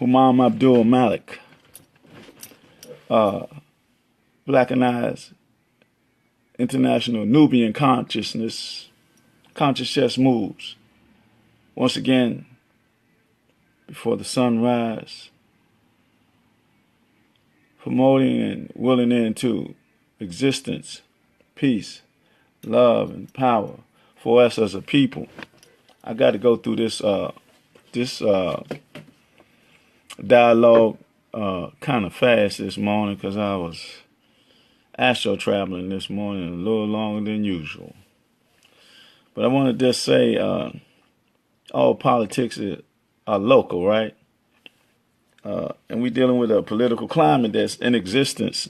Humam Abdulmalik, Blackanized, international Nubian consciousness, conscious chess moves. Once again, before the sunrise, promoting and willing into existence, peace, love, and power for us as a people. I got to go through this dialogue kind of fast this morning because I was astro traveling this morning a little longer than usual. But I want to just say all politics are local, right? And we're dealing with a political climate that's in existence,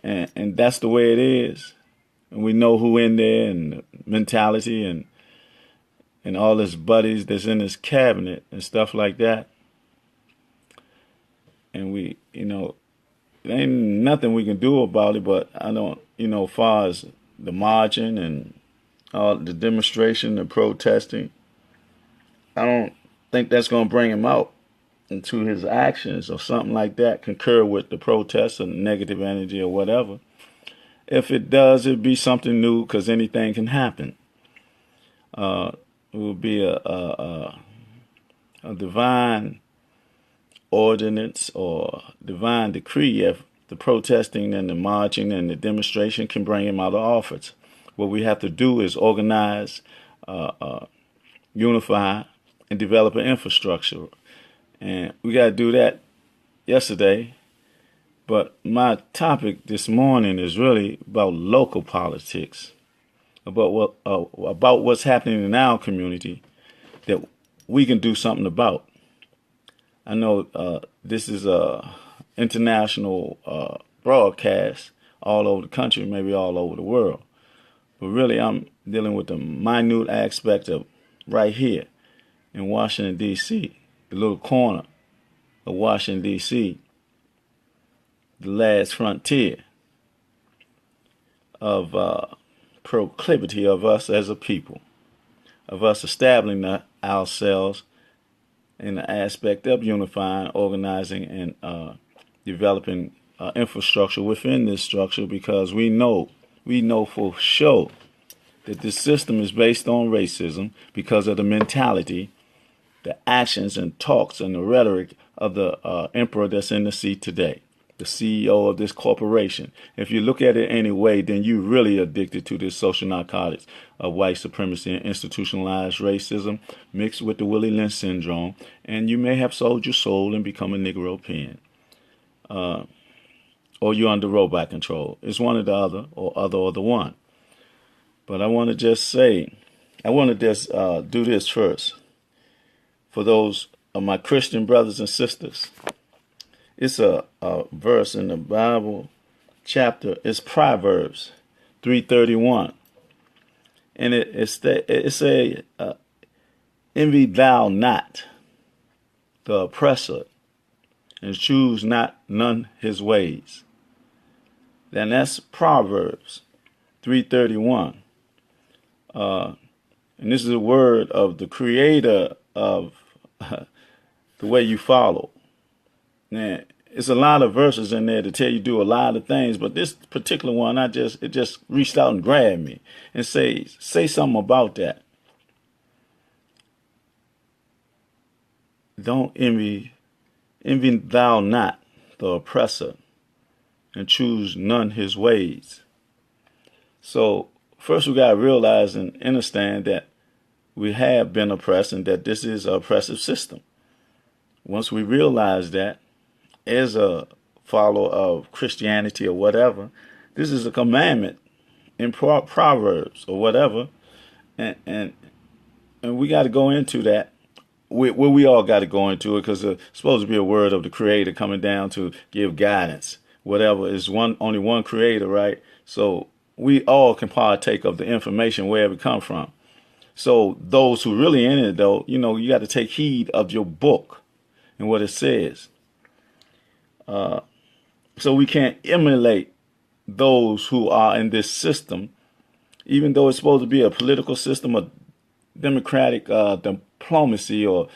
and that's the way it is. And we know who in there and the mentality and all his buddies that's in his cabinet and stuff like that. And we, there ain't nothing we can do about it, but I don't, as far as the marching and all the demonstration, the protesting, I don't think that's going to bring him out into his actions or something like that, concur with the protests or negative energy or whatever. If it does, it'd be something new because anything can happen. It will be a divine ordinance or divine decree if the protesting and the marching and the demonstration can bring him out of office. What we have to do is organize, unify, and develop an infrastructure. And we got to do that yesterday. But my topic this morning is really about local politics, about what's happening in our community that we can do something about. I know this is a international broadcast all over the country, maybe all over the world. But really, I'm dealing with the minute aspect of right here in Washington, D.C., the little corner of Washington, D.C., the last frontier of proclivity of us as a people, of us establishing ourselves in the aspect of unifying, organizing, and developing infrastructure within this structure, because we know for sure that this system is based on racism because of the mentality, the actions and talks and the rhetoric of the emperor that's in the seat today, the CEO of this corporation. If you look at it anyway, then you're really addicted to this social narcotics of white supremacy and institutionalized racism mixed with the Willie Lynch syndrome, and you may have sold your soul and become a Negro pen. Or you're under robot control. It's one or the other, or the one. But I want to just say, do this first. For those of my Christian brothers and sisters, it's a verse in the Bible chapter. It's Proverbs 3:31, and it say, "Envy thou not the oppressor, and choose not none his ways." Then that's Proverbs 3:31, and this is a word of the Creator of the way you follow. Now, it's a lot of verses in there to tell you do a lot of things, but this particular one, it just reached out and grabbed me and say something about that. Don't envy thou not the oppressor, and choose none his ways. So first we got to realize and understand that we have been oppressed and that this is an oppressive system. Once we realize that, as a follower of Christianity or whatever, this is a commandment in Proverbs or whatever, and we got to go into that. We all got to go into it because it's supposed to be a word of the Creator coming down to give guidance. Whatever is only one Creator, right? So we all can partake of the information wherever it come from. So those who really in it, though, you got to take heed of your book and what it says. So we can't emulate those who are in this system, even though it's supposed to be a political system, a democratic diplomacy or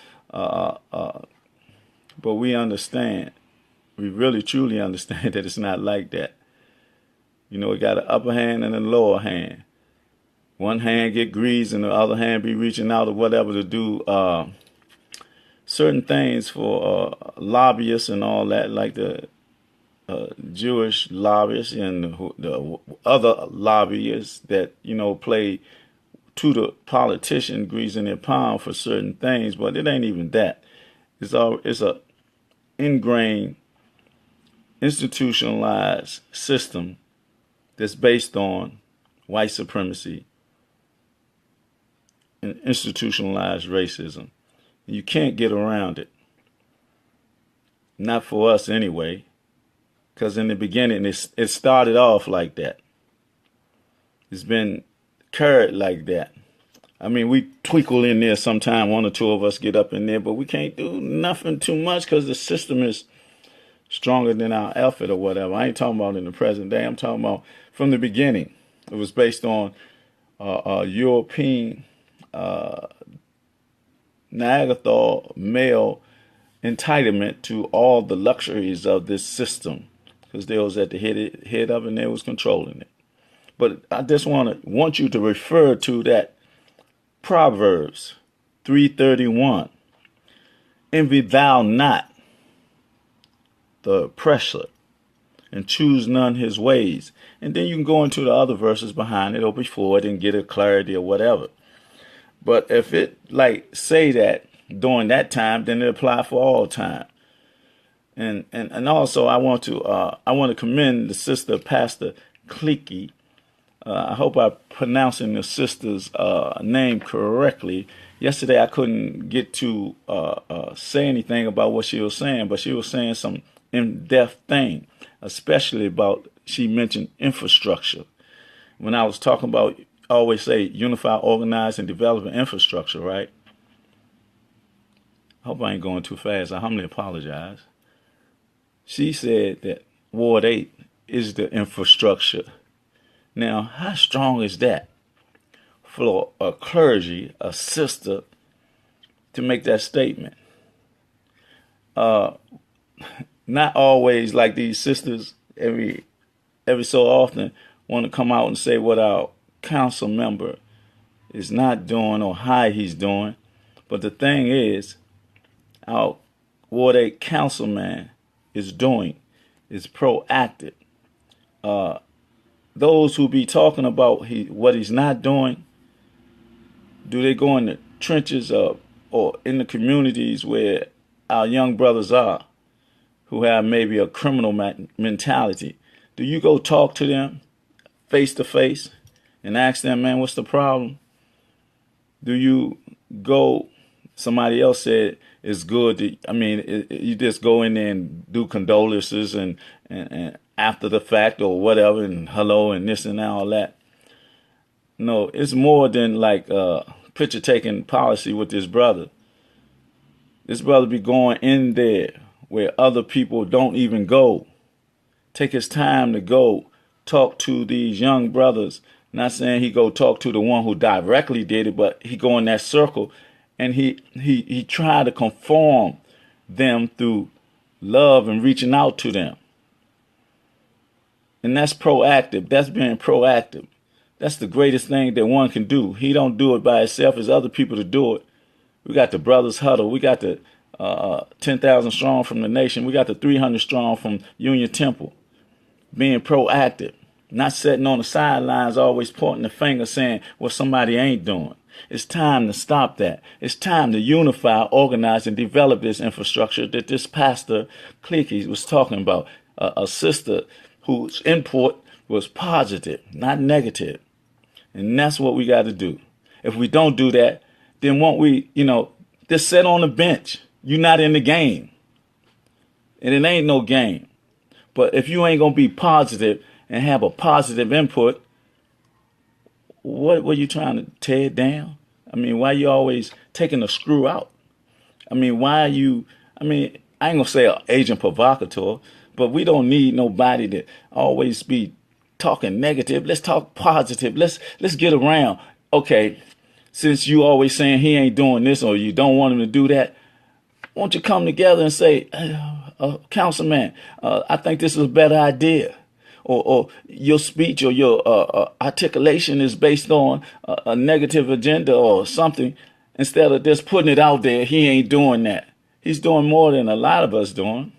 But we understand, we really truly understand that it's not like that. You know, it got an upper hand and a lower hand. One hand get greased and the other hand be reaching out or whatever to do certain things for lobbyists and all that, like the Jewish lobbyists and the other lobbyists that, you know, play to the politician greasing their palm for certain things. But it ain't even that. It's a ingrained, institutionalized system that's based on white supremacy and institutionalized racism. You can't get around it. Not for us anyway, because in the beginning it started off like that. It's been carried like that. I mean, we twinkle in there sometime, one or two of us get up in there, but we can't do nothing too much because the system is stronger than our effort or whatever. I ain't talking about in the present day. I'm talking about from the beginning. It was based on European Neanderthal male entitlement to all the luxuries of this system, because they was at the head of it and they was controlling it. But I just want you to refer to that Proverbs 3:31. Envy thou not the oppressor, and choose none his ways. And then you can go into the other verses behind it or before it and get a clarity or whatever. But if it like say that during that time, then it apply for all time. And also I want to commend the sister Pastor Clicky. I hope I'm pronouncing the sister's name correctly. Yesterday I couldn't get to say anything about what she was saying, but she was saying some in-depth thing, especially about, she mentioned infrastructure. When I was talking about, I always say unify, organize, and develop an infrastructure, right? I hope I ain't going too fast. I humbly apologize. She said that Ward 8 is the infrastructure. Now, how strong is that for a clergy, a sister, to make that statement? Not always like these sisters every so often want to come out and say what our council member is not doing or how he's doing. But the thing is, our Ward 8 councilman is doing, is proactive. Those who be talking about what he's not doing, do they go in the trenches or in the communities where our young brothers are, who have maybe a criminal mentality? Do you go talk to them face to face and ask them, man, what's the problem? Do you go, somebody else said it's good to, you just go in there and do condolences and after the fact or whatever and hello and this and all that. No, it's more than like picture taking policy with this brother. This brother be going in there where other people don't even go. Take his time to go talk to these young brothers. Not saying he go talk to the one who directly did it, but he go in that circle and he tried to conform them through love and reaching out to them. And that's proactive. That's being proactive. That's the greatest thing that one can do. He don't do it by himself. It's other people to do it. We got the Brothers Huddle. We got the 10,000 strong from the nation. We got the 300 strong from Union Temple. Being proactive. Not sitting on the sidelines always pointing the finger saying what somebody ain't doing. It's time to stop that. It's time to unify, organize, and develop this infrastructure that this Pastor Clicky was talking about. A sister whose input was positive, not negative. And that's what we got to do. If we don't do that, then won't we, just sit on the bench. You're not in the game. And it ain't no game. But if you ain't going to be positive and have a positive input, what were you trying to tear down? Why you always taking a screw out? Why are you, I ain't going to say an agent provocateur, but we don't need nobody to always be talking negative. Let's talk positive. Let's get around. Okay, since you always saying he ain't doing this or you don't want him to do that, won't you come together and say, councilman, I think this is a better idea. Or your speech or your articulation is based on a negative agenda or something. Instead of just putting it out there, he ain't doing that. He's doing more than a lot of us doing.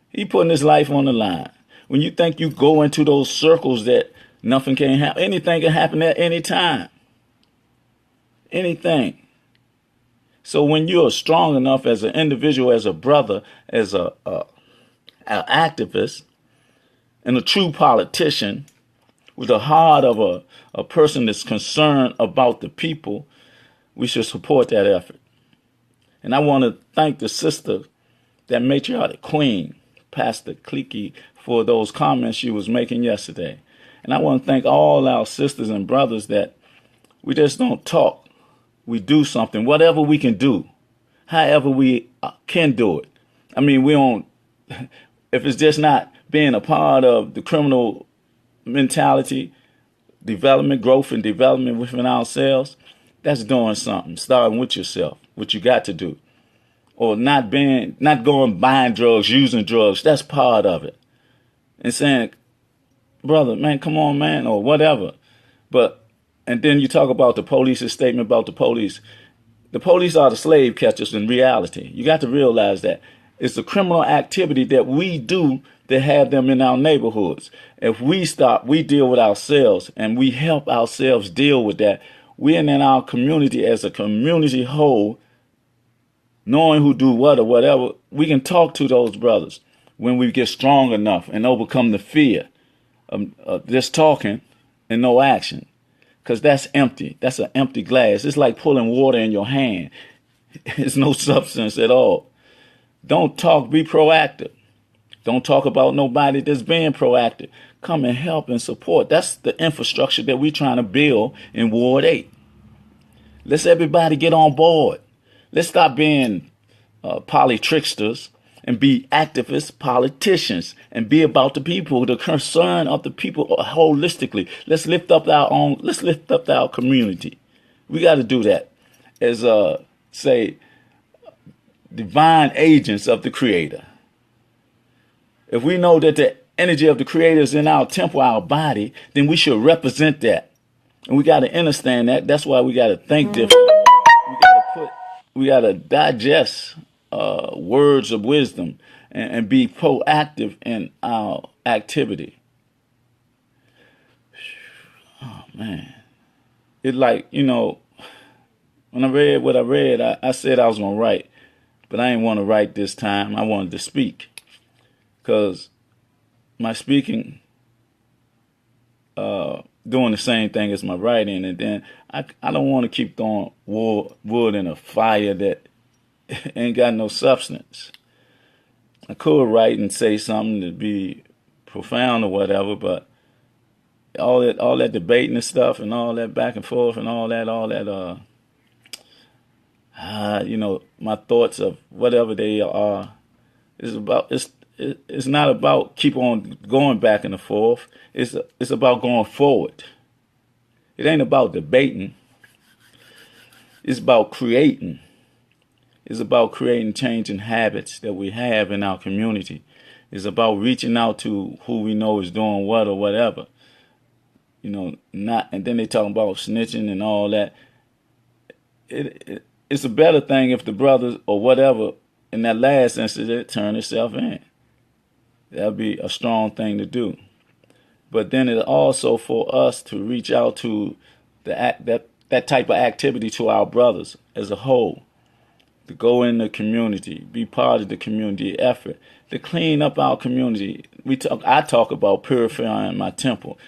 He putting his life on the line. When you think you go into those circles that nothing can happen, anything can happen at any time. Anything. So when you're strong enough as an individual, as a brother, as an activist, and a true politician with the heart of a person that's concerned about the people, we should support that effort. And I want to thank the sister, that matriarch queen, Pastor Clicky, for those comments she was making yesterday. And I want to thank all our sisters and brothers that we just don't talk. We do something, whatever we can do, however we can do it. I mean, we don't, if it's just not being a part of the criminal mentality, development, growth and development within ourselves, that's doing something, starting with yourself, what you got to do. Or not going buying drugs, using drugs, that's part of it. And saying, brother, man, come on, man, or whatever. And then you talk about the police's statement about the police. The police are the slave catchers in reality. You got to realize that. It's the criminal activity that we do that have them in our neighborhoods. If we stop, we deal with ourselves and we help ourselves deal with that. We're in our community as a community whole, knowing who do what or whatever, we can talk to those brothers when we get strong enough and overcome the fear of just talking and no action. Because that's empty. That's an empty glass. It's like pulling water in your hand. It's no substance at all. Don't talk, be proactive. Don't talk about nobody that's being proactive. Come and help and support. That's the infrastructure that we're trying to build in Ward 8. Let's everybody get on board. Let's stop being polytricksters and be activists, politicians, and be about the people, the concern of the people holistically. Let's lift up our community. We got to do that as, divine agents of the Creator. If we know that the energy of the Creator is in our temple, our body, then we should represent that. And we got to understand that. That's why we got to think different. We got to digest words of wisdom and be proactive in our activity. Oh, man. It's like, when I read what I read, I said I was going to write. But I didn't want to write this time. I wanted to speak. Because my speaking doing the same thing as my writing. And then I don't want to keep throwing wood in a fire that ain't got no substance. I could write and say something to be profound or whatever, but all that debating and stuff and all that back and forth and all that, my thoughts of whatever they are, it's not about keep on going back and forth. It's about going forward. It ain't about debating. It's about creating. It's about creating changing habits that we have in our community. It's about reaching out to who we know is doing what or whatever. And then they talk about snitching and all that. It's a better thing if the brothers or whatever in that last incident turn itself in. That'd be a strong thing to do. But then it's also for us to reach out to that type of activity to our brothers as a whole, to go in the community, be part of the community effort, to clean up our community. I talk about purifying my temple.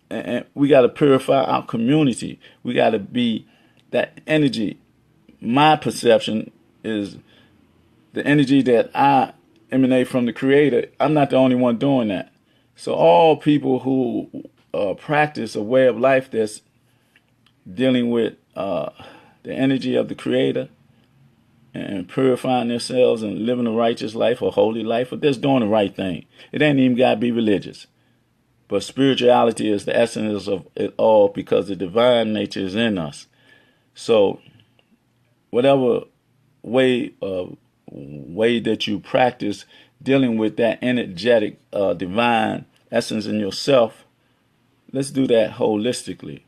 And we got to purify our community. We got to be that energy. My perception is the energy that I emanate from the Creator. I'm not the only one doing that. So all people who practice a way of life that's dealing with the energy of the Creator and purifying themselves and living a righteous life or holy life, or just doing the right thing. It ain't even got to be religious. But spirituality is the essence of it all because the divine nature is in us. So whatever way that you practice dealing with that energetic divine essence in yourself, let's do that holistically.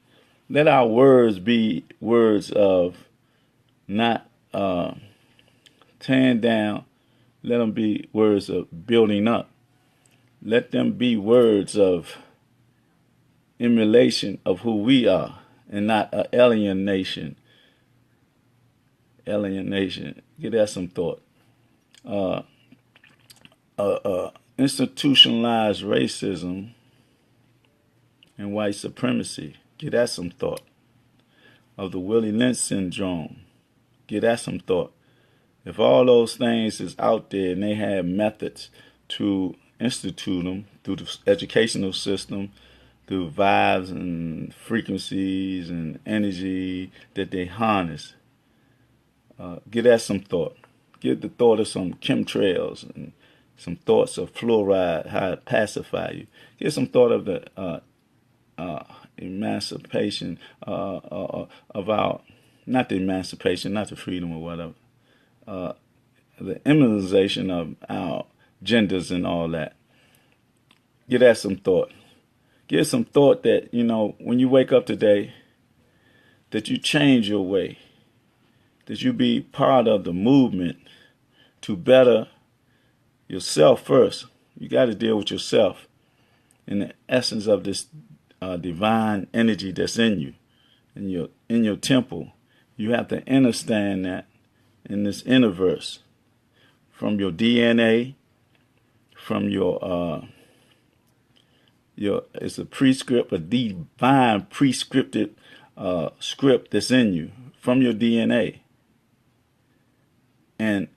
Let our words be words of not tearing down. Let them be words of building up. Let them be words of emulation of who we are, and not alienation. Alienation. Give that some thought. Institutionalized racism and white supremacy. Give that some thought. Of the Willie Lynch syndrome. Give that some thought. If all those things is out there and they have methods to institute them through the educational system, through vibes and frequencies and energy that they harness, give that some thought. Give the thought of some chemtrails and some thoughts of fluoride, how it pacify you. Give some thought of the emancipation of our, not the emancipation, not the freedom or whatever, the immunization of our genders and all that. Give that some thought. Give some thought that, when you wake up today, that you change your way, that you be part of the movement to better yourself first. You got to deal with yourself in the essence of this divine energy that's in you, in your temple. You have to understand that in this universe, from your DNA, from your it's a prescript, a divine prescripted script that's in you from your DNA, and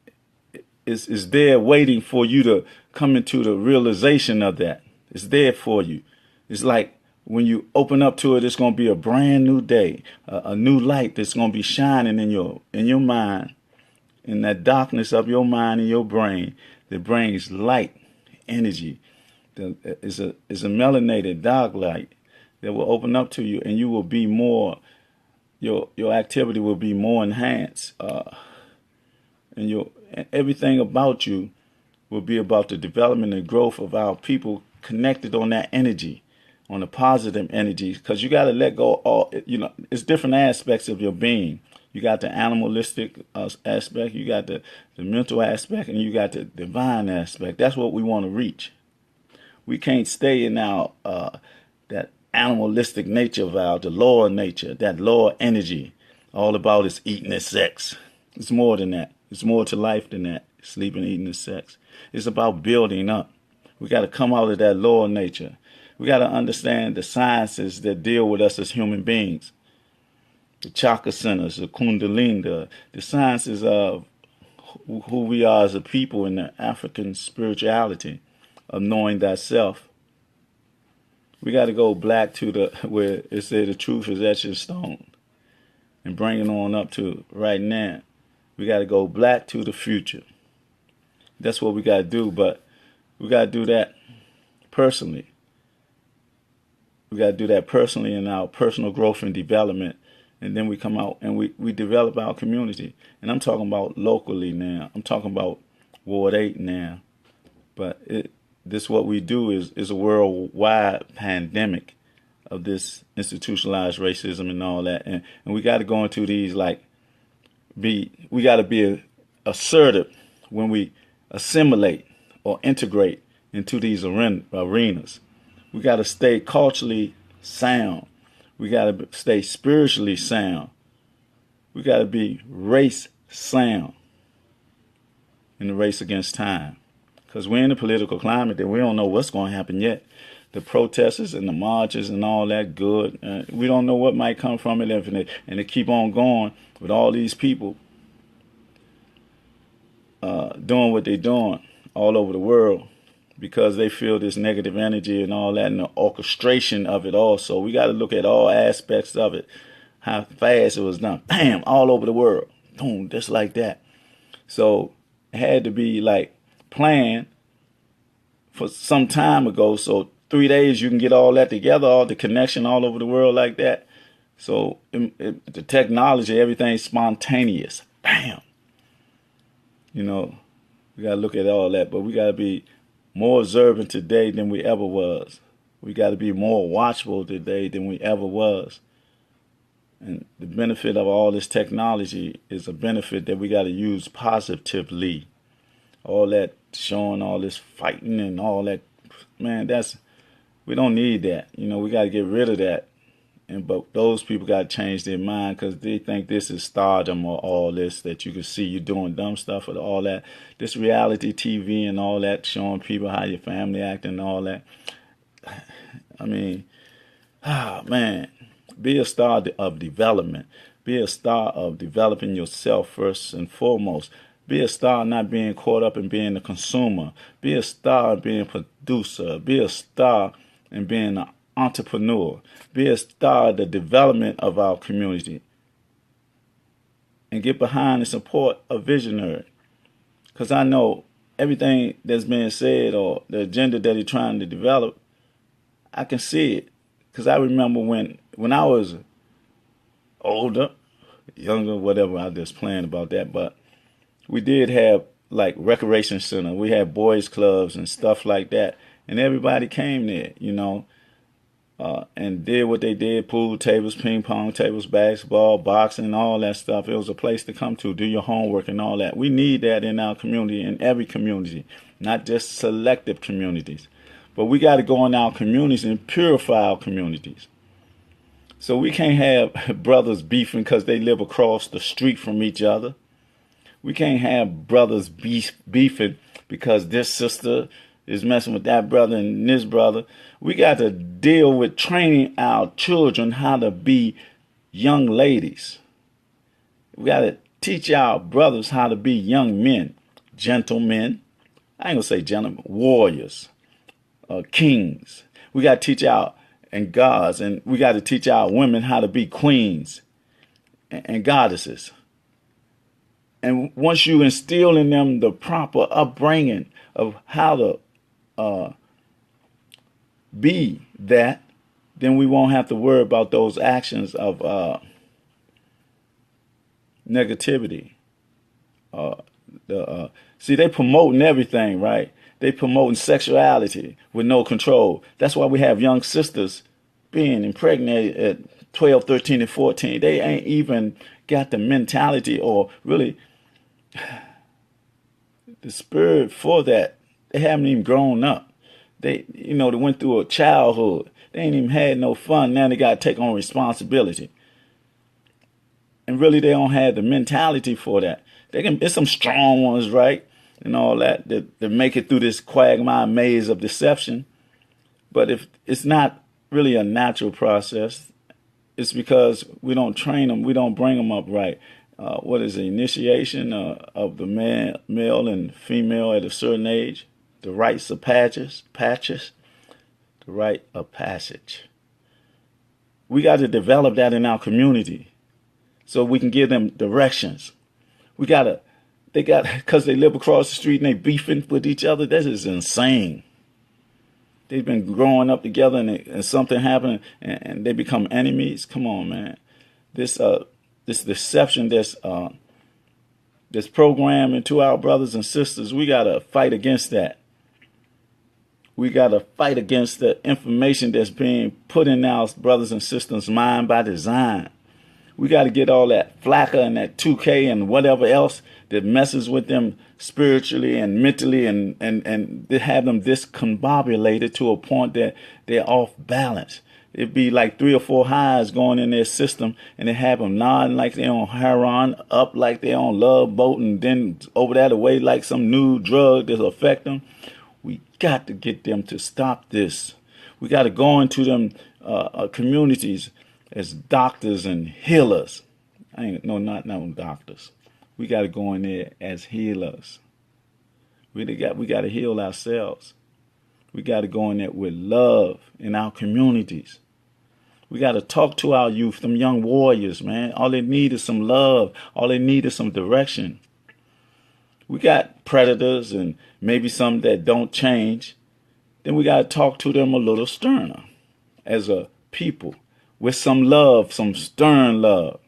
it's there waiting for you to come into the realization of that. It's there for you. It's like when you open up to it, it's going to be a brand new day, a new light that's going to be shining in your mind, in that darkness of your mind and your brain that brings light, energy. It's a melaninated dark light that will open up to you, and you will be more. Your activity will be more enhanced, and everything about you will be about the development and growth of our people connected on that energy, on the positive energy, because you got to let go all. It's different aspects of your being. You got the animalistic aspect, you got the mental aspect, and you got the divine aspect. That's what we want to reach. We can't stay in our that animalistic nature of the lower nature, that lower energy. All about is eating and sex. It's more than that. It's more to life than that. Sleeping, eating, and sex. It's about building up. We got to come out of that lower nature. We got to understand the sciences that deal with us as human beings. The chakra centers, the kundalini, the sciences of who we are as a people in the African spirituality of knowing thyself. We got to go black to where it said the truth is etched in stone, and bring it on up to right now. We got to go black to the future. That's what we got to do, but we got to do that personally. We got to do that personally in our personal growth and development, and then we come out and we develop our community. And I'm talking about locally now. I'm talking about Ward 8 now. But this what we do is a worldwide pandemic of this institutionalized racism and all that. And we got to go into these we got to be assertive when we assimilate or integrate into these arenas. We got to stay culturally sound. We got to stay spiritually sound. We got to be race sound in the race against time. Because we're in a political climate that we don't know what's going to happen yet. The protesters and the marches and all that good. We don't know what might come from it. And they keep on going with all these people doing what they're doing all over the world because they feel this negative energy and all that and the orchestration of it all. So we got to look at all aspects of it. How fast it was done. Bam! All over the world. Boom! Just like that. So it had to be planned for some time ago. So 3 days you can get all that together, all the connection all over the world like that. So the technology, everything's spontaneous. Bam! You know, we got to look at all that, but we got to be more observant today than we ever was. We got to be more watchful today than we ever was. And the benefit of all this technology is a benefit that we got to use positively. All that showing, all this fighting and all that, man, we don't need that. You know, we got to get rid of that. But those people got to change their mind because they think this is stardom or all this that you can see you doing dumb stuff or all that. This reality TV and all that showing people how your family acting and all that. I mean, man, be a star of development. Be a star of developing yourself first and foremost. Be a star not being caught up in being a consumer. Be a star being a producer. Be a star in being an entrepreneur. Be a star in the development of our community. And get behind and support a visionary. Because I know everything that's being said or the agenda that he's trying to develop, I can see it. Because I remember when I was older, younger, whatever, I was just playing about that. But we did have like recreation center. We had boys clubs and stuff like that. And everybody came there, you know, and did what they did, pool tables, ping pong tables, basketball, boxing, all that stuff. It was a place to come to, do your homework and all that. We need that in our community, in every community, not just selective communities. But we got to go in our communities and purify our communities. So we can't have brothers beefing because they live across the street from each other. We can't have brothers beefing because this sister is messing with that brother and this brother. We got to deal with training our children how to be young ladies. We got to teach our brothers how to be young men, gentlemen. I ain't gonna say gentlemen, warriors, kings. We got to teach our and gods, and we got to teach our women how to be queens and goddesses. And once you instill in them the proper upbringing of how to be that, then we won't have to worry about those actions of negativity. See, they promoting everything, right? They promoting sexuality with no control. That's why we have young sisters being impregnated at 12, 13, and 14. They ain't even got the mentality or really the spirit for that. They haven't even grown up. They went through a childhood. They ain't even had no fun. Now they got to take on responsibility. And really, they don't have the mentality for that. There's some strong ones, right? And all that make it through this quagmire maze of deception. But if it's not really a natural process, it's because we don't train them, we don't bring them up right. What is the initiation of the male and female at a certain age? The rites of patches, the rite of passage. We got to develop that in our community so we can give them directions. Because they live across the street and they beefing with each other. This is insane. They've been growing up together and something happened and they become enemies. Come on, man. This deception that's programmed into our brothers and sisters, we got to fight against that. We got to fight against the information that's being put in our brothers and sisters' mind by design. We got to get all that flacker and that 2K and whatever else that messes with them spiritually and mentally and they have them discombobulated to a point that they're off balance. It'd be like 3 or 4 highs going in their system and they have them nodding like they're on heroin, up like they're on love boat, and then over that away like some new drug that'll affect them. We got to get them to stop this. We got to go into them communities as doctors and healers. Not doctors. We got to go in there as healers. We got to heal ourselves. We got to go in there with love in our communities. We got to talk to our youth, them young warriors, man. All they need is some love. All they need is some direction. We got predators and maybe some that don't change. Then we got to talk to them a little sterner as a people with some love, some stern love.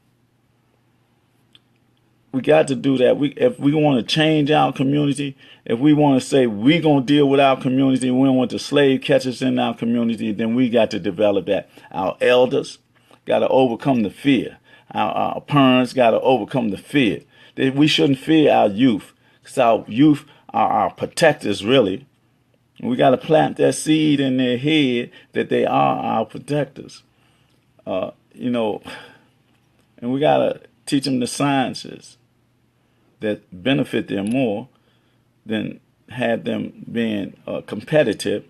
we got to do that. If we want to change our community, if we want to say we're going to deal with our community, we don't want the slave catchers in our community, then we got to develop that. Our elders got to overcome the fear. Our parents got to overcome the fear. We shouldn't fear our youth, because our youth are our protectors, really. We got to plant that seed in their head that they are our protectors. You know, and we got to teach them the sciences that benefit them more than have them being competitive.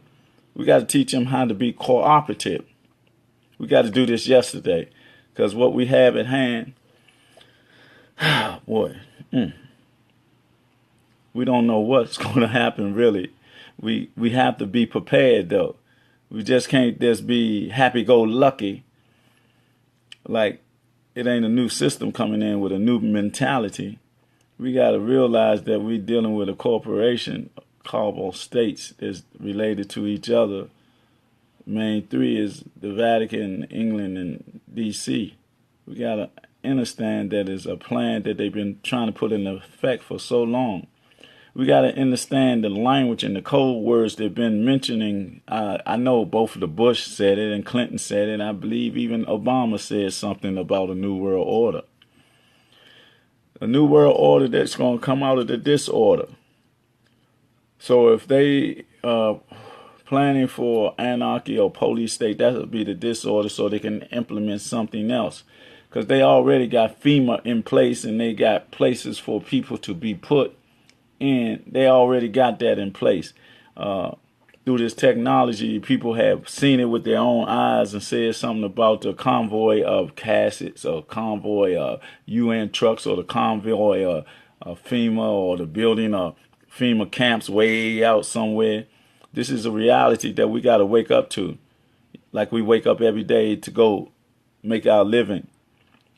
We got to teach them how to be cooperative. We got to do this yesterday, because what we have at hand, boy, we don't know what's going to happen, really. We have to be prepared, though. We just can't just be happy-go-lucky, like it ain't a new system coming in with a new mentality. We got to realize that we're dealing with a corporation, couple states that's related to each other. Main three is the Vatican, England, and D.C. We got to understand that it's a plan that they've been trying to put in effect for so long. We got to understand the language and the code words they've been mentioning. I know both the Bush said it and Clinton said it. I believe even Obama said something about a new world order. A new world order that's going to come out of the disorder. So if they planning for anarchy or police state, that would be the disorder, so they can implement something else. Because they already got FEMA in place, and they got places for people to be put in. They already got that in place. Through this technology, people have seen it with their own eyes and said something about the convoy of caskets, or convoy of UN trucks, or the convoy of FEMA, or the building of FEMA camps way out somewhere. This is a reality that we got to wake up to, like we wake up every day to go make our living.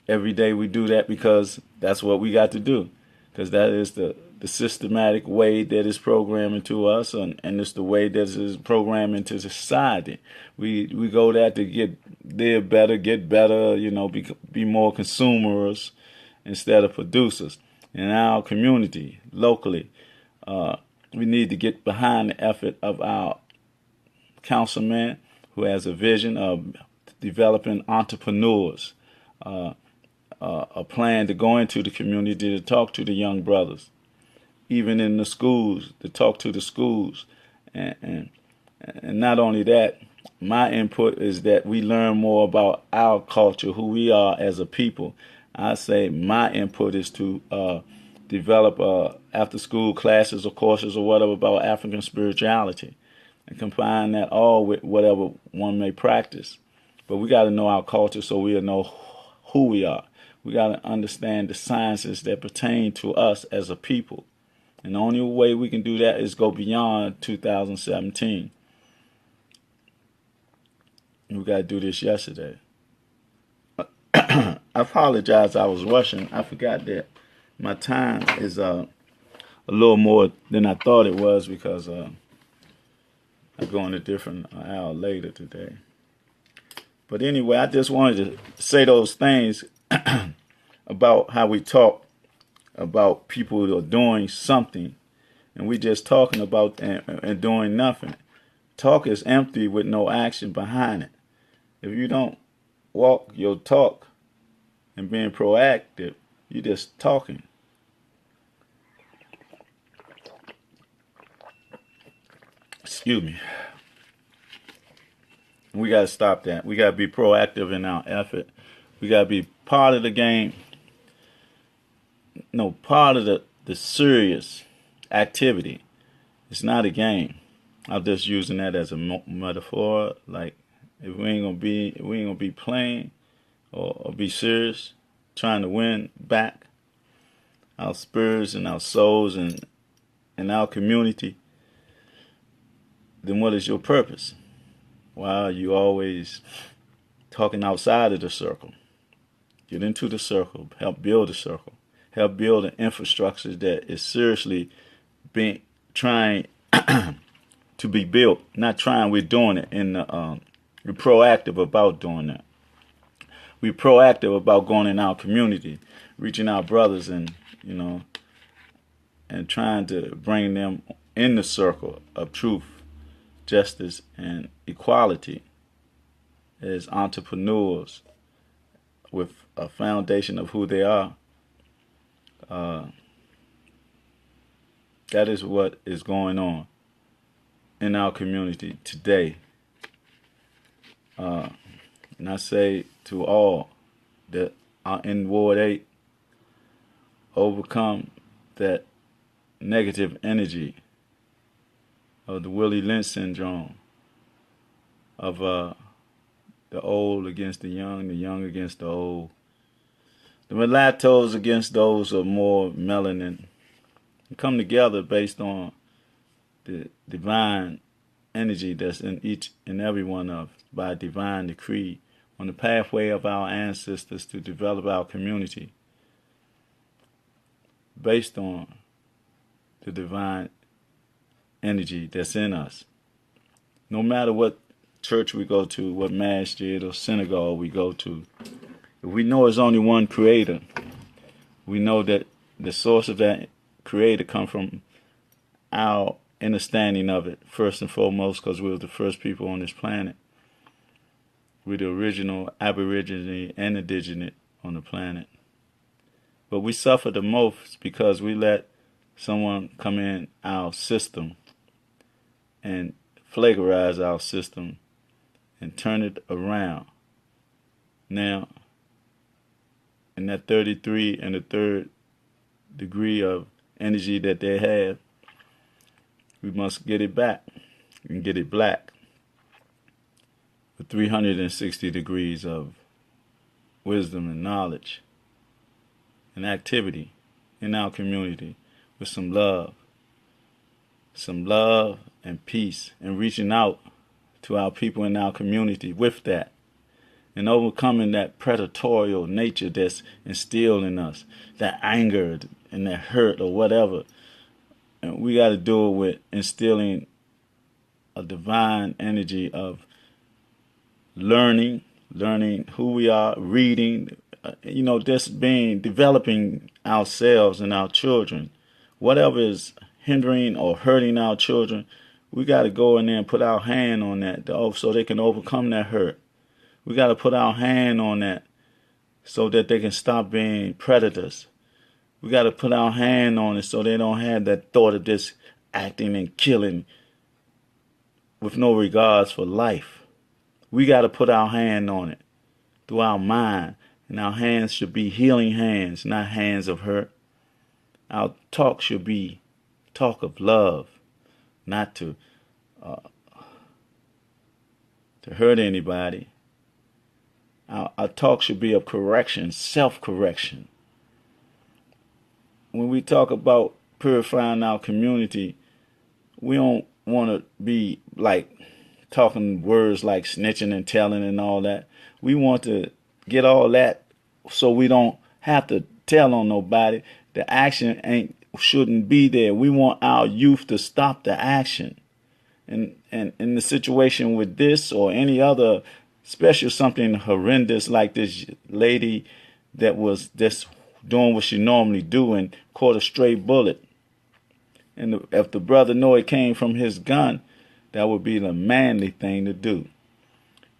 Every day we do that because that's what we got to do, because that is the systematic way that is programmed into us, and it's the way that is programmed into society. We go there to live better, get better, be more consumers instead of producers. In our community, locally, we need to get behind the effort of our councilman, who has a vision of developing entrepreneurs, a plan to go into the community to talk to the young brothers, even in the schools, to talk to the schools. And not only that, my input is that we learn more about our culture, who we are as a people. I say my input is to develop after-school classes or courses or whatever about African spirituality, and combine that all with whatever one may practice. But we got to know our culture so we'll know who we are. We got to understand the sciences that pertain to us as a people. And the only way we can do that is go beyond 2017. We got to do this yesterday. I apologize, I was rushing. I forgot that my time is a little more than I thought it was, because I'm going a different hour later today. But anyway, I just wanted to say those things about how we talk about people who are doing something, and we just talking about and doing nothing. Talk is empty with no action behind it. If you don't walk your talk and being proactive, you're just talking. Excuse me. We got to stop that. We got to be proactive in our effort. We got to be part of the game. No, part of the serious activity. It's not a game. I'm just using that as a metaphor. Like, if we ain't gonna be playing or be serious, trying to win back our spirits and our souls and our community, then what is your purpose? Why are you always talking outside of the circle? Get into the circle. Help build the circle. Help build an infrastructure that is seriously trying to be built. Not trying, we're doing it. We're proactive about doing that. We're proactive about going in our community, reaching our brothers and and trying to bring them in the circle of truth, justice, and equality as entrepreneurs with a foundation of who they are. That is what is going on in our community today. And I say to all that are in Ward 8, overcome that negative energy of the Willie Lynch syndrome, of the old against the young against the old, the mulattoes against those of more melanin, and come together based on the divine energy that's in each and every one of us by divine decree on the pathway of our ancestors to develop our community based on the divine energy that's in us. No matter what church we go to, what masjid or synagogue we go to, if we know there's only one creator, we know that the source of that creator comes from our understanding of it, first and foremost, because we were the first people on this planet. We're the original aborigine and indigenous on the planet. But we suffer the most because we let someone come in our system and flagorize our system and turn it around. Now, in that 33 and the third degree of energy that they have, we must get it back and get it black with 360 degrees of wisdom and knowledge and activity in our community with some love and peace, and reaching out to our people in our community with that and overcoming that predatorial nature that's instilled in us, that anger and that hurt or whatever. And we got to do it with instilling a divine energy of learning who we are, reading, just developing ourselves and our children. Whatever is hindering or hurting our children, we got to go in there and put our hand on that so they can overcome that hurt. We got to put our hand on that so that they can stop being predators. We got to put our hand on it so they don't have that thought of just acting and killing with no regards for life. We got to put our hand on it through our mind. And our hands should be healing hands, not hands of hurt. Our talk should be talk of love, not to hurt anybody. Our talk should be of correction, self-correction. When we talk about purifying our community, we don't want to be like talking words like snitching and telling and all that. We want to get all that so we don't have to tell on nobody. The action shouldn't be there. We want our youth to stop the action. And in the situation with this or any other, especially something horrendous like this lady that was just doing what she normally do and caught a stray bullet. And if the brother know it came from his gun, that would be the manly thing to do.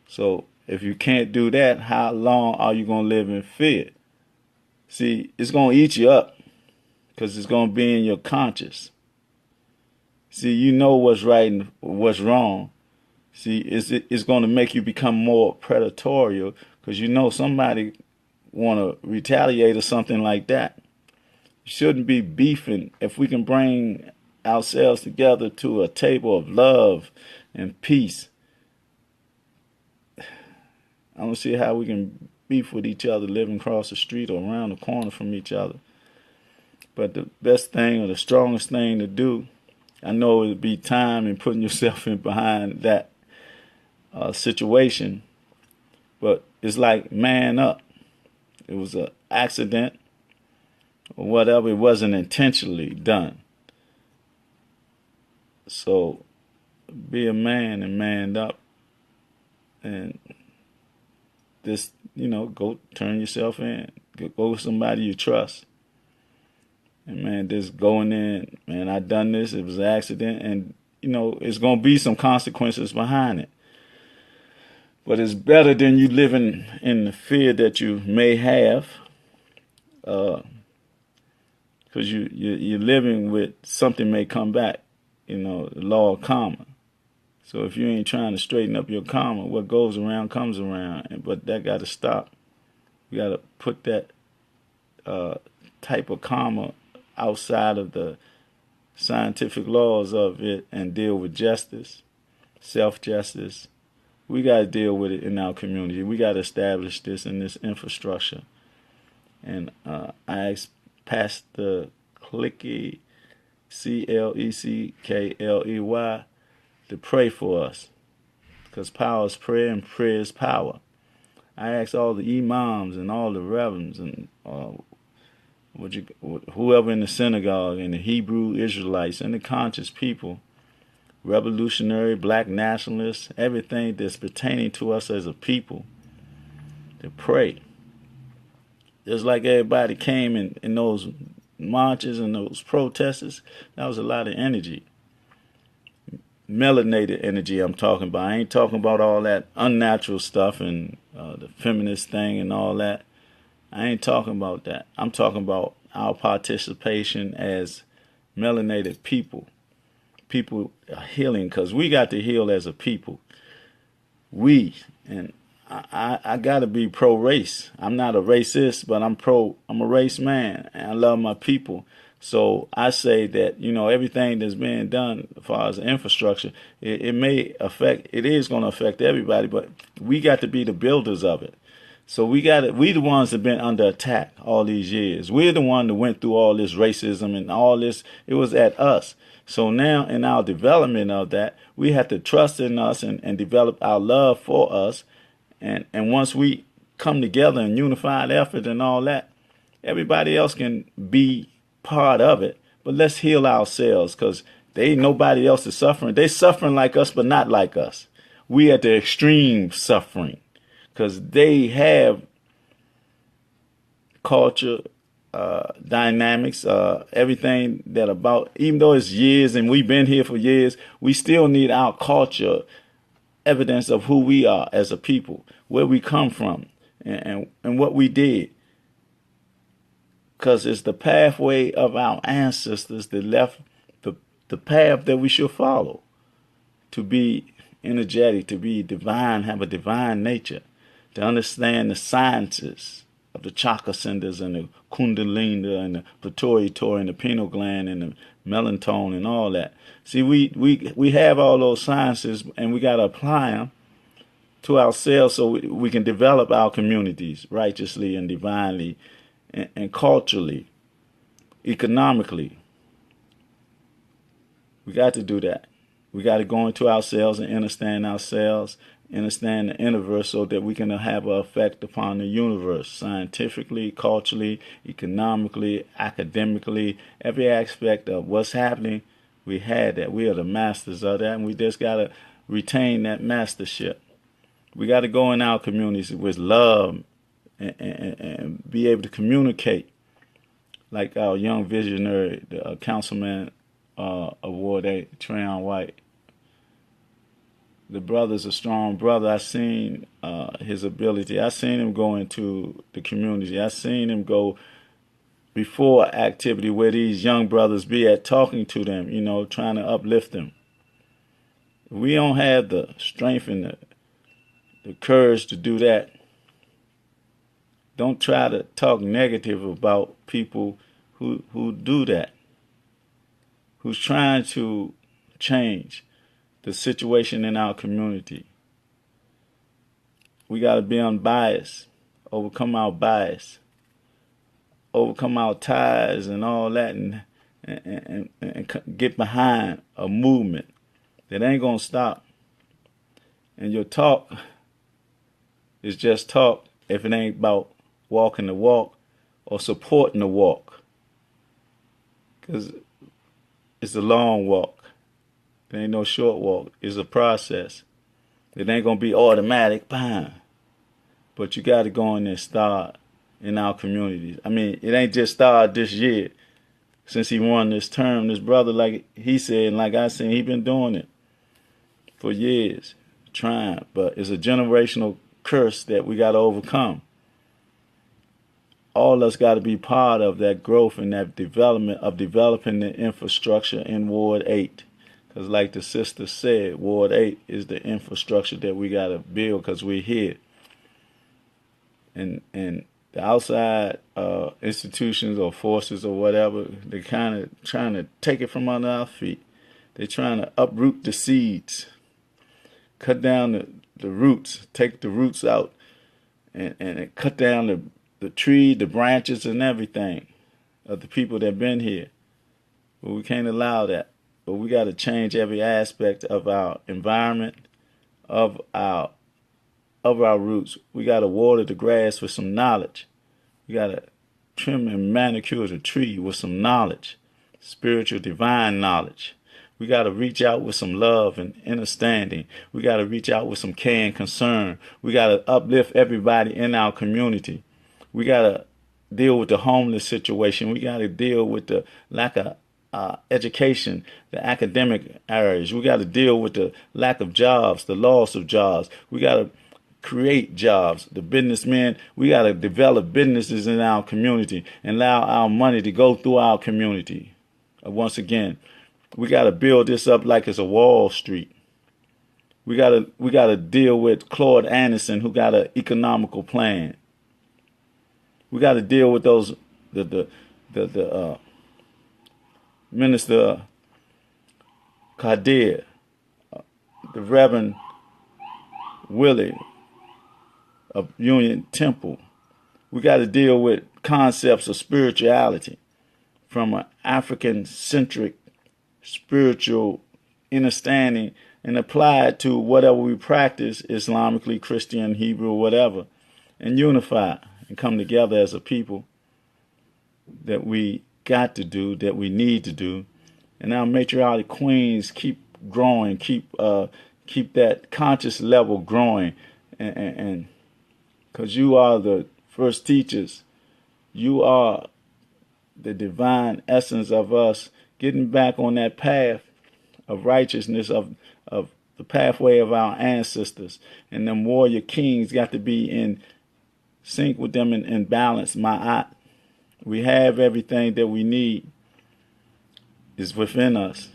So if you can't do that, how long are you going to live in fear? See, it's going to eat you up because it's going to be in your conscience. See, you know what's right and what's wrong. See, it's going to make you become more predatory because you know somebody want to retaliate or something like that. You shouldn't be beefing. If we can bring ourselves together to a table of love and peace, I don't see how we can beef with each other living across the street or around the corner from each other. But the best thing or the strongest thing to do, I know it would be time and putting yourself in behind that situation, but it's like man up. It was an accident or whatever. It wasn't intentionally done. So be a man and man up and just, go turn yourself in. Go with somebody you trust And man, just going in, man, I done this. It was an accident, and it's gonna be some consequences behind it. But it's better than you living in the fear that you may have, because you're living with something may come back. The law of karma. So if you ain't trying to straighten up your karma, what goes around comes around. But that got to stop. You got to put that type of karma outside of the scientific laws of it and deal with justice, self-justice. We got to deal with it in our community. We got to establish this in this infrastructure. And I asked Pastor Clicky, Cleckkley, to pray for us, because power is prayer and prayer is power. I asked all the imams and all the reverends and whoever in the synagogue and the Hebrew Israelites and the conscious people, revolutionary, black nationalists, everything that's pertaining to us as a people, to pray. Just like everybody came in those marches and those protests, that was a lot of energy. Melaninated energy I'm talking about. I ain't talking about all that unnatural stuff and the feminist thing and all that. I ain't talking about that. I'm talking about our participation as melanated people. People are healing, because we got to heal as a people. And I got to be pro-race. I'm not a racist, but I'm a race man, and I love my people. So I say that, everything that's being done as far as infrastructure, it is going to affect everybody, but we got to be the builders of it. So we the ones that have been under attack all these years. We're the one that went through all this racism and all this. It was at us. So now in our development of that, we have to trust in us and develop our love for us. And once we come together in unified effort and all that, everybody else can be part of it. But let's heal ourselves, because nobody else is suffering. They suffering like us, but not like us. We at the extreme suffering, because they have culture, dynamics, everything that about, even though it's years and we've been here for years, we still need our culture, evidence of who we are as a people, where we come from, and what we did. Because it's the pathway of our ancestors that left the path that we should follow, to be energetic, to be divine, have a divine nature, to understand the sciences of the chakra centers and the kundalini and the pituitary and the pineal gland and the melatonin and all that. See, we have all those sciences, and we got to apply them to ourselves so we can develop our communities righteously and divinely and culturally, economically. We got to do that. We got to go into ourselves and understand ourselves, understand the universe, so that we can have an effect upon the universe, scientifically, culturally, economically, academically, every aspect of what's happening. We had that. We are the masters of that, and we just got to retain that mastership. We got to go in our communities with love and be able to communicate, like our young visionary, the councilman award, Trayon White. The brother's a strong brother. I seen his ability. I seen him go into the community. I seen him go before activity where these young brothers be at, talking to them, trying to uplift them. We don't have the strength and the courage to do that. Don't try to talk negative about people who do that, who's trying to change the situation in our community. We got to be unbiased, overcome our bias, overcome our ties and all that, and get behind a movement that ain't going to stop. And your talk is just talk if it ain't about walking the walk or supporting the walk, because it's a long walk. There ain't no short walk. It's a process. It ain't going to be automatic, bam. But you got to go in there and start in our communities. I mean, it ain't just start this year. since he won this term. This brother, like he said, and like I said, he been doing it for years, trying. But it's a generational curse that we got to overcome. All of us got to be part of that growth and that development of developing the infrastructure in Ward 8. Because like the sister said, Ward 8 is the infrastructure that we got to build because we're here. And the outside institutions or forces or whatever, they're kind of trying to take it from under our feet. They're trying to uproot the seeds, cut down the roots, take the roots out, and cut down the tree, the branches, and everything of the people that been here. But we can't allow that. But we got to change every aspect of our environment, of our roots. We got to water the grass with some knowledge. We got to trim and manicure the tree with some knowledge, spiritual, divine knowledge. We got to reach out with some love and understanding. We got to reach out with some care and concern. We got to uplift everybody in our community. We got to deal with the homeless situation. We got to deal with the lack of education, the academic areas. We got to deal with the lack of jobs, the loss of jobs. We got to create jobs. The businessmen, we got to develop businesses in our community and allow our money to go through our community. Once again, we got to build this up like it's a Wall Street. We got to deal with Claude Anderson, who got an economical plan. We got to deal with those the Minister Kadir, the Reverend Willie of Union Temple. We got to deal with concepts of spirituality from an African-centric spiritual understanding and apply it to whatever we practice, Islamically, Christian, Hebrew, whatever, and unify and come together as a people that we got to do, that we need to do. And our matriarchy queens keep growing, keep that conscious level growing, and because you are the first teachers, you are the divine essence of us getting back on that path of righteousness, of the pathway of our ancestors. And them warrior kings got to be in sync with them and in balance. We have everything that we need is within us.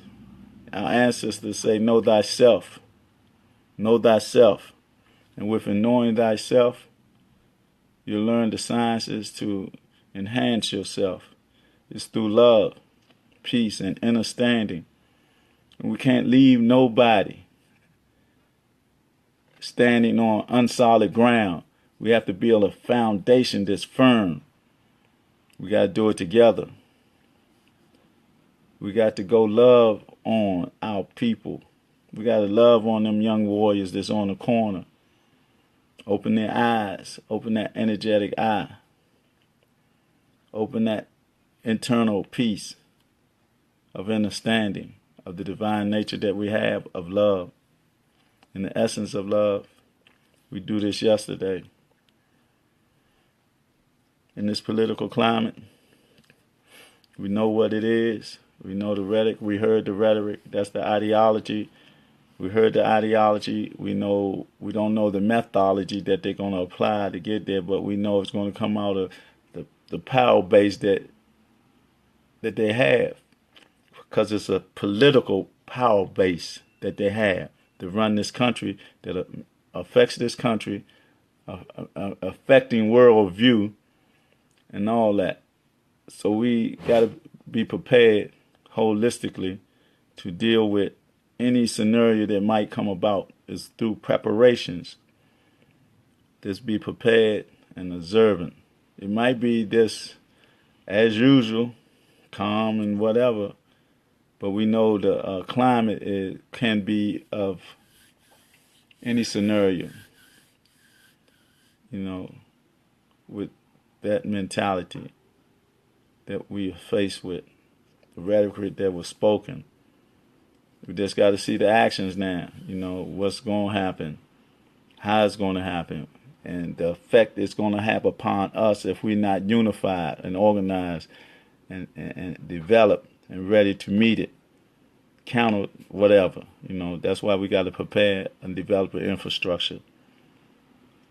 Our ancestors say, know thyself. Know thyself. And within knowing thyself, you learn the sciences to enhance yourself. It's through love, peace, and understanding. And we can't leave nobody standing on unsolid ground. We have to build a foundation that's firm. We got to do it together. We got to go love on our people. We got to love on them young warriors that's on the corner. Open their eyes. Open that energetic eye. Open that internal peace of understanding of the divine nature that we have of love. In the essence of love, we do this yesterday. In this political climate, we know what it is. We know the rhetoric. We heard the rhetoric. That's the ideology. We heard the ideology. We don't know the methodology that they're going to apply to get there, but we know it's going to come out of the power base that they have, because it's a political power base that they have to run this country, that affects this country, affecting worldview and all that. So we got to be prepared holistically to deal with any scenario that might come about. Is through preparations. Just be prepared and observant. It might be this, as usual, calm and whatever, but we know the climate can be of any scenario, with that mentality that we are faced with, the rhetoric that was spoken. We just got to see the actions now, what's going to happen, how it's going to happen, and the effect it's going to have upon us if we're not unified and organized and develop and ready to meet it, counter whatever. That's why we got to prepare and develop an infrastructure,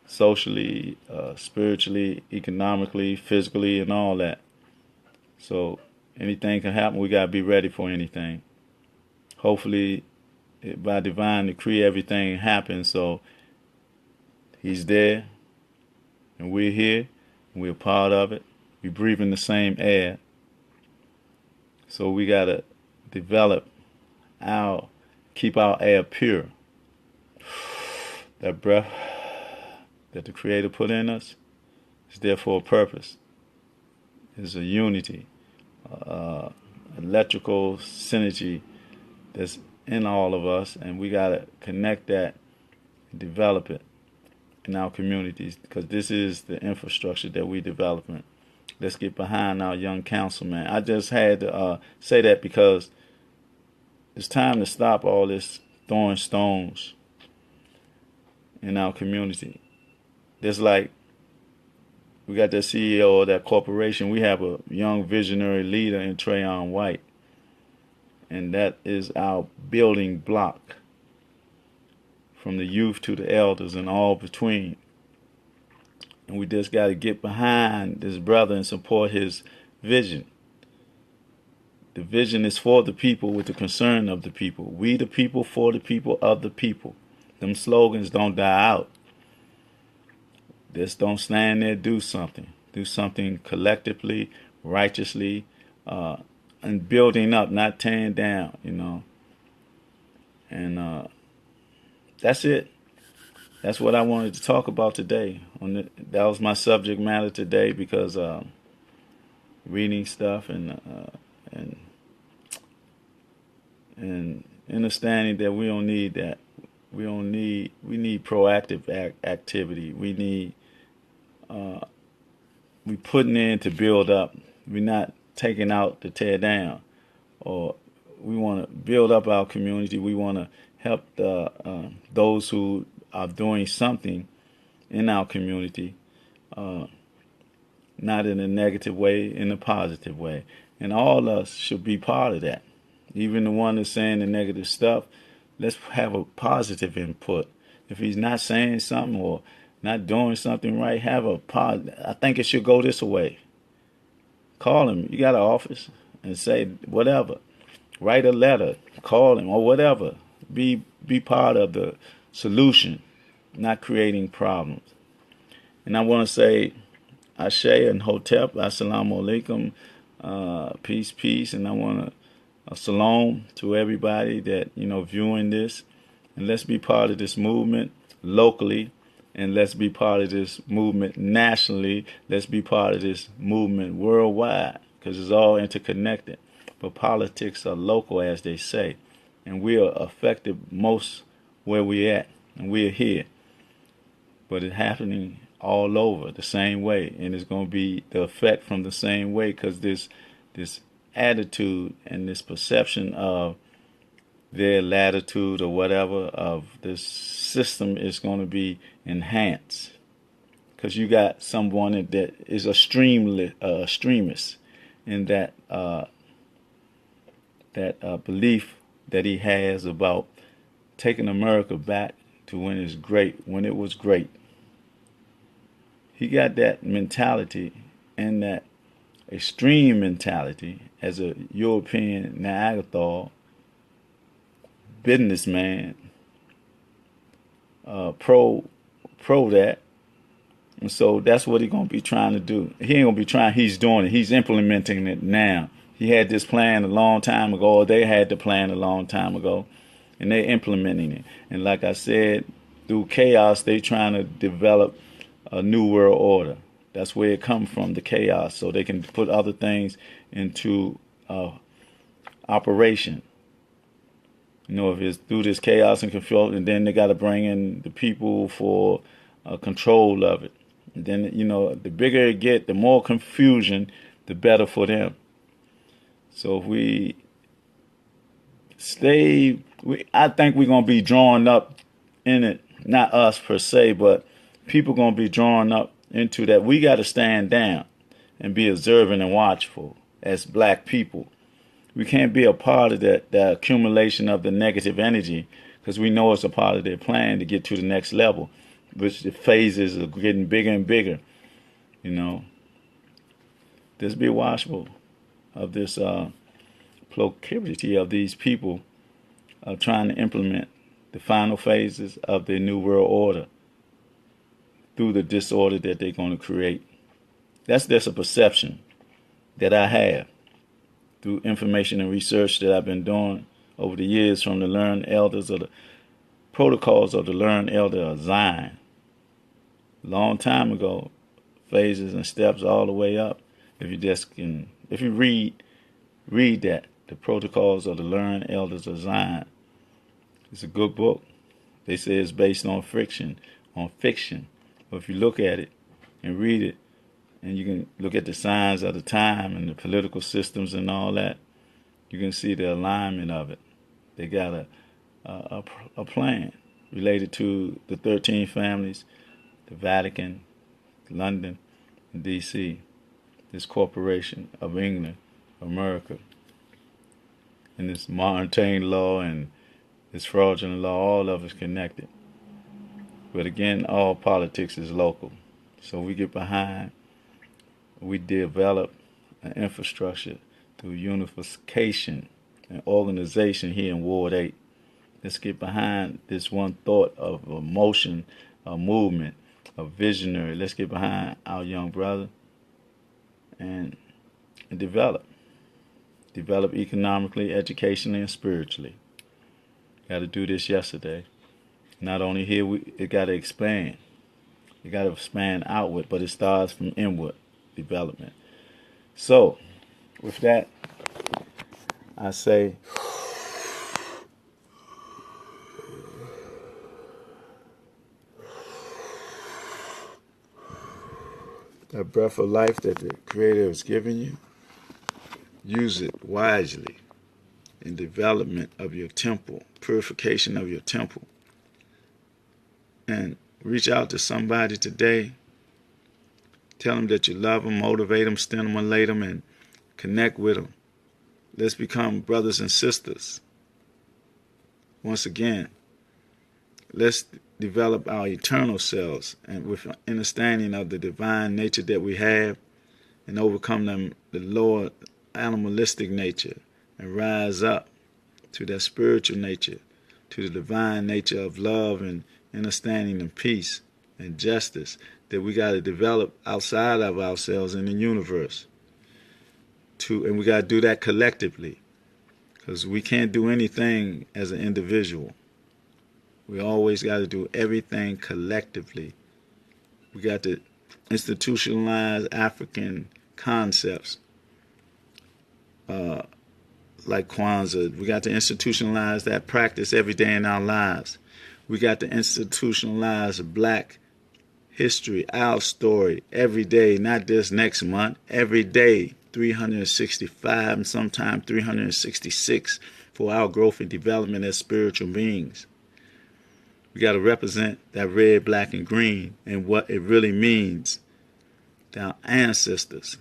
socially, spiritually, economically, physically, and all that. So anything can happen. We got to be ready for anything. Hopefully, by divine decree, everything happens. So he's there, and we're here, and we're part of it. We breathe in the same air. So we got to develop keep our air pure. That breath that the Creator put in us is there for a purpose. It's a unity, electrical synergy that's in all of us, and we got to connect that and develop it in our communities, because this is the infrastructure that we're developing. Let's get behind our young councilman. I just had to say that because it's time to stop all this throwing stones in our community. There's like, we got the CEO of that corporation. We have a young visionary leader in Trayon White. And that is our building block, from the youth to the elders and all between. And we just got to get behind this brother and support his vision. The vision is for the people with the concern of the people. We the people, for the people, of the people. Them slogans don't die out. Just don't stand there, do something. Do something collectively, righteously, and building up, not tearing down, And that's it. That's what I wanted to talk about today. That was my subject matter today, because reading stuff and understanding that we don't need that. We need proactive activity. We need we putting in to build up. We're not taking out to tear down. Or we want to build up our community. We want to help those who are doing something in our community, not in a negative way, in a positive way. And all of us should be part of that. Even the one that's saying the negative stuff, let's have a positive input. If he's not saying something or not doing something right, have a I think it should go this way. Call him. You got an office, and say whatever. Write a letter. Call him or whatever. Be part of the solution, not creating problems. And I want to say, Ashe and Hotep, Assalamu alaikum, peace, and I want to shalom to everybody that viewing this, and let's be part of this movement locally, and let's be part of this movement nationally. Let's be part of this movement worldwide, because it's all interconnected. But politics are local, as they say, and we are affected most where we're at, and we're here. But it's happening all over the same way, and it's going to be the effect from the same way, because this attitude and this perception of their latitude or whatever of this system is going to be enhanced, because you got someone that is a extremist in that belief that he has about taking America back to when it was great. He got that mentality and that extreme mentality as a European Neanderthal businessman, pro that. And so that's what he's going to be trying to do. He ain't going to be trying, he's doing it. He's implementing it now. He had this plan a long time ago, or they had the plan a long time ago, and they're implementing it. And like I said, through chaos, they trying to develop a new world order. That's where it comes from, the chaos, so they can put other things into operation. If it's through this chaos and control, and then they got to bring in the people for control of it. And then, the bigger it get, the more confusion, the better for them. So if we stay, I think we're going to be drawn up in it, not us per se, but people going to be drawn up into that. We got to stand down and be observant and watchful. as black people. We can't be a part of that the accumulation of the negative energy, because we know it's a part of their plan to get to the next level, which the phases are getting bigger and bigger. You know, just be watchful of this proclivity of these people trying to implement the final phases of their new world order through the disorder that they're going to create. That's just a perception that I have through information and research that I've been doing over the years from the learned elders of the protocols of the learned elder of Zion. Long time ago, phases and steps all the way up. If you read that, the protocols of the learned elders of Zion. It's a good book. They say it's based on fiction. But if you look at it and read it, and you can look at the signs of the time and the political systems and all that, you can see the alignment of it. They got a plan related to the 13 families, the Vatican, London, and D.C., this corporation of England, America, and this Montaigne law and this fraudulent law, all of it's connected. But again, all politics is local. So we get behind, we develop an infrastructure through unification and organization here in Ward 8. Let's get behind this one thought of a motion, a movement, a visionary. Let's get behind our young brother and develop. Develop economically, educationally, and spiritually. Got to do this yesterday. Not only here, it got to expand. It got to expand outward, but it starts from inward development. So, with that, I say, that breath of life that the Creator has given you, use it wisely in development of your temple, purification of your temple. And reach out to somebody today. Tell them that you love them, motivate them, stimulate them, and connect with them. Let's become brothers and sisters. Once again, let's develop our eternal selves and with understanding of the divine nature that we have, and overcome the lower animalistic nature and rise up to that spiritual nature, to the divine nature of love and understanding and peace and justice that we got to develop outside of ourselves in the universe. And we got to do that collectively, because we can't do anything as an individual. We always got to do everything collectively. We got to institutionalize African concepts like Kwanzaa. We got to institutionalize that practice every day in our lives. We got to institutionalize Black history, our story, every day, not just next month, every day, 365 and sometimes 366 for our growth and development as spiritual beings. We got to represent that red, black, and green and what it really means. Our ancestors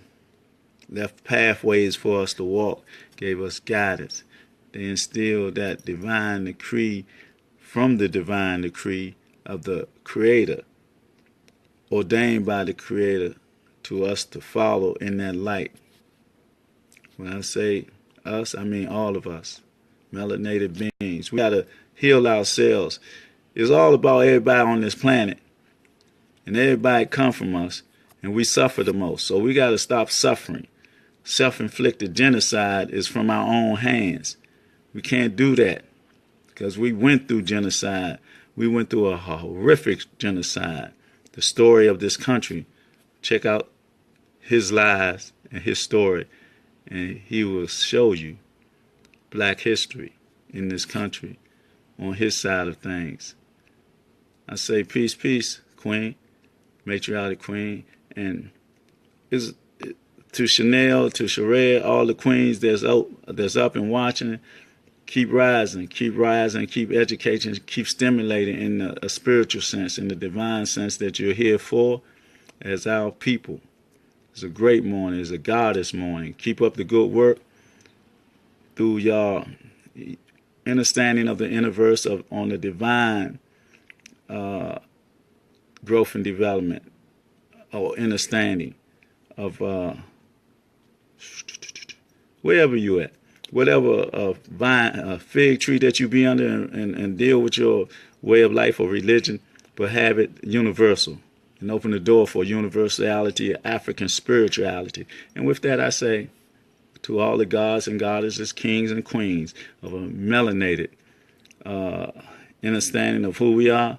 left pathways for us to walk, gave us guidance. They instilled that divine decree from the divine decree of the Creator, ordained by the Creator to us to follow in that light. When I say us, I mean all of us, melanated beings. We got to heal ourselves. It's all about everybody on this planet, and everybody come from us, and we suffer the most. So we got to stop suffering. Self-inflicted genocide is from our own hands. We can't do that, because we went through genocide. We went through a horrific genocide. The story of this country. Check out his lives and his story, and he will show you Black history in this country on his side of things. I say peace, peace, Queen, matriarchy Queen, and to Chanel, to Sherelle, all the queens that's up and watching. Keep rising, keep educating, keep stimulating in a spiritual sense, in the divine sense that you're here for as our people, It's a great morning. It's a goddess morning. Keep up the good work through y'all understanding of the universe on the divine growth and development or understanding of wherever you at, whatever fig tree that you be under, and deal with your way of life or religion, but have it universal and open the door for universality, African spirituality. And with that, I say to all the gods and goddesses, kings and queens of a melaninated understanding of who we are,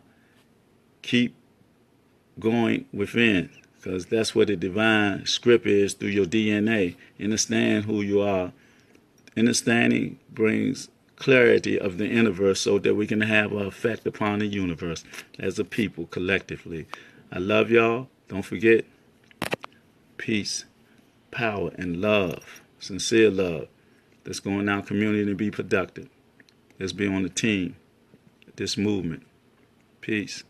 keep going within, because that's what the divine script is through your DNA. Understand who you are. Understanding brings clarity of the universe so that we can have an effect upon the universe as a people collectively. I love y'all. Don't forget, peace, power, and love. Sincere love. Let's go in our community and be productive. Let's be on the team, this movement. Peace.